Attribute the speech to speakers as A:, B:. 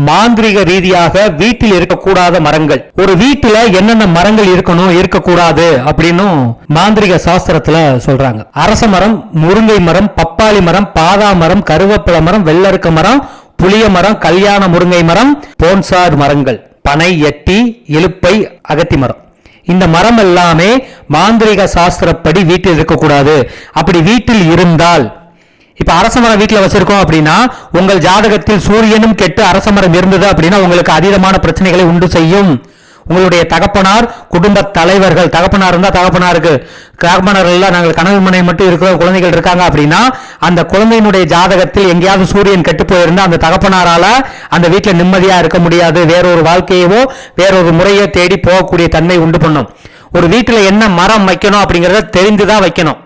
A: மாந்திரிக ரீதியாக வீட்டில் இருக்கக்கூடாத மரங்கள். ஒரு வீட்டுல என்னென்ன மரங்கள் இருக்கணும் இருக்கக்கூடாது அப்படின்னு மாந்திரிக சாஸ்திரத்துல சொல்றாங்க. அரச மரம், முருங்கை மரம், பப்பாளி மரம், பாதா மரம், கருவேப்பிலை மரம், வெள்ளருக்க மரம், புளிய மரம், கல்யாண முருங்கை மரம், போன்சார் மரங்கள், பனை, எட்டி, இலுப்பை, அகத்தி மரம். இந்த மரம் எல்லாமே மாந்திரிக சாஸ்திரப்படி வீட்டில் இருக்கக்கூடாது. அப்படி வீட்டில் இருந்தால், இப்ப அரசமரம் வீட்டுல வச்சிருக்கோம் அப்படின்னா உங்கள் ஜாதகத்தில் சூரியனும் கெட்டு அரசமரம் இருந்தது அப்படின்னா உங்களுக்கு அதீதமான பிரச்சனைகளை உண்டு செய்யும். உங்களுடைய தகப்பனார், குடும்ப தலைவர்கள், தகப்பனார் இருந்தா தகப்பனாருக்கு, தகப்பனார் எல்லாம் நாங்கள் கனவு மனை மட்டும் இருக்கிற குழந்தைகள் இருக்காங்க அப்படின்னா அந்த குழந்தையினுடைய ஜாதகத்தில் எங்கேயாவது சூரியன் கெட்டு போயிருந்தா அந்த தகப்பனாரால அந்த வீட்டில் நிம்மதியா இருக்க முடியாது. வேறொரு வாழ்க்கையவோ வேறொரு முறையோ தேடி போகக்கூடிய தன்மை உண்டு பண்ணும். ஒரு வீட்டுல என்ன மரம் வைக்கணும் அப்படிங்கறத தெரிந்துதான் வைக்கணும்.